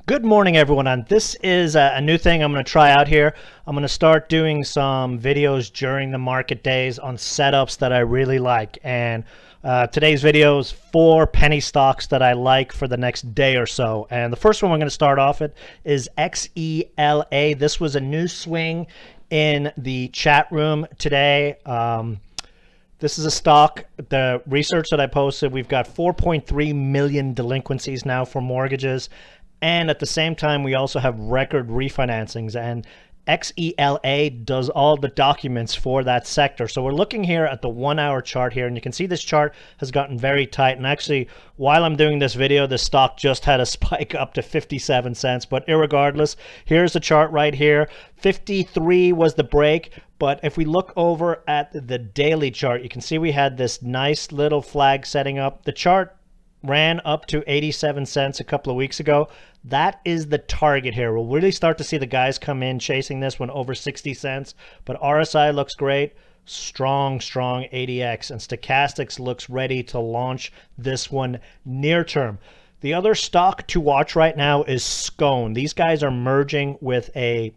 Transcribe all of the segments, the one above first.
Good morning, everyone, and this is a new thing I'm going to try out here. I'm going to start doing some videos during the market days on setups that I really like, and today's video is 4 penny stocks that I like for the next day or so. And the first one we're going to start off with is XELA. This was a new swing in the chat room today. This is a stock, the research that I posted, we've got 4.3 million delinquencies now for mortgages. And at the same time, we also have record refinancings, and XELA does all the documents for that sector. So we're looking here at the 1 hour chart here, and you can see this chart has gotten very tight. And actually, while I'm doing this video, the stock just had a spike up to 57 cents. But irregardless, here's the chart right here. 53 was the break. But if we look over at the daily chart, you can see we had this nice little flag setting up. The chart ran up to 87 cents a couple of weeks ago. That is the target here. We'll really start to see the guys come in chasing this one over 60 cents. But RSI looks great. Strong ADX. And Stochastics looks ready to launch this one near term. The other stock to watch right now is Scone. These guys are merging with a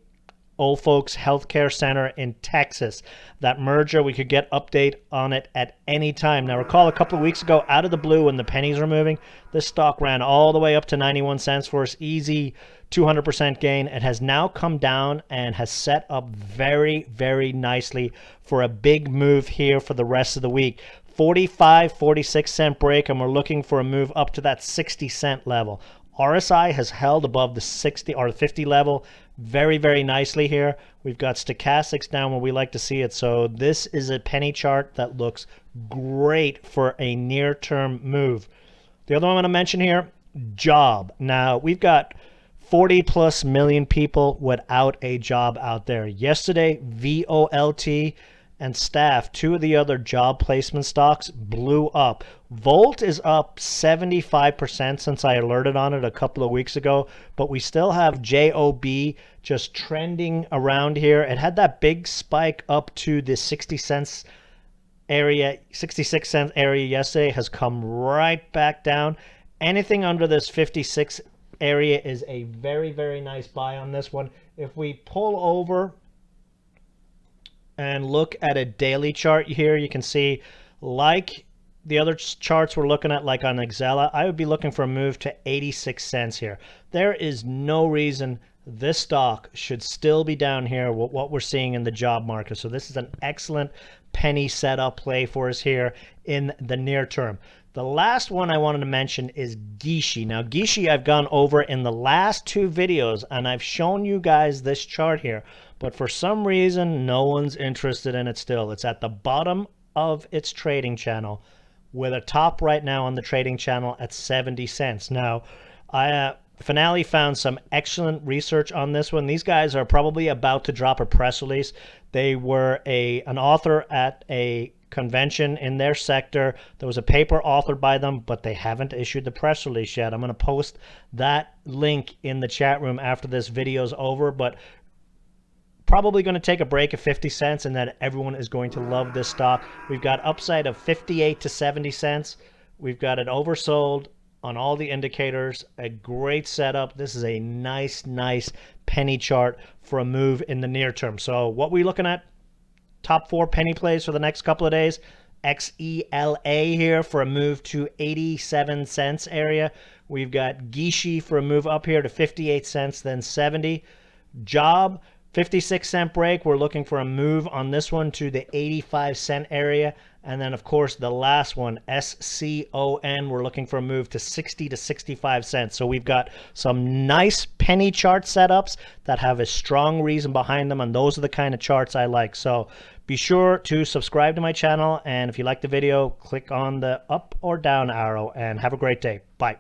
old folks healthcare center in Texas. That merger, we could get update on it at any time. Now recall a couple of weeks ago, out of the blue when the pennies were moving, this stock ran all the way up to 91 cents for its easy 200% gain. It has now come down and has set up very nicely for a big move here for the rest of the week. 46 cent break, and we're looking for a move up to that 60 cent level. RSI has held above the 60 or 50 level very nicely here. We've got stochastics down where we like to see it. So this is a penny chart that looks great for a near-term move. The other one I'm going to mention here, job. Now, we've got 40+ million people without a job out there. Yesterday, VOLT and staff, 2 of the other job placement stocks, blew up. Volt is up 75% since I alerted on it a couple of weeks ago, but we still have JOB just trending around here. It had that big spike up to the 60 cents area, 66 cent area yesterday, has come right back down. Anything under this 56 area is a very nice buy on this one. If we pull over and look at a daily chart here, you can see, like the other charts we're looking at, like on Axela, I would be looking for a move to 86 cents here. There is no reason this stock should still be down here with what we're seeing in the job market. So this is an excellent penny setup play for us here in the near term. The last one I wanted to mention is Gishy. Now, Gishy I've gone over in the last 2 videos, and I've shown you guys this chart here. But for some reason, no one's interested in it still. It's at the bottom of its trading channel with a top right now on the trading channel at 70 cents. Now, I Finale found some excellent research on this one. These guys are probably about to drop a press release. They were an author at a convention in their sector. There was a paper authored by them, but they haven't issued the press release yet. I'm going to post that link in the chat room after this video is over, but probably going to take a break at 50 cents, and then everyone is going to love this stock. We've got upside of 58 to 70 cents. We've got it oversold on all the indicators. A great setup. This is a nice penny chart for a move in the near term. So what we're looking at, top 4 penny plays for the next couple of days. XELA here for a move to 87 cents area. We've got Gishy for a move up here to 58 cents, then 70. Job, 56 cent break. We're looking for a move on this one to the 85 cent area. And then, of course, the last one, SCON, we're looking for a move to 60 to 65 cents. So we've got some nice penny chart setups that have a strong reason behind them, and those are the kind of charts I like. So be sure to subscribe to my channel, and if you like the video, click on the up or down arrow, and have a great day. Bye.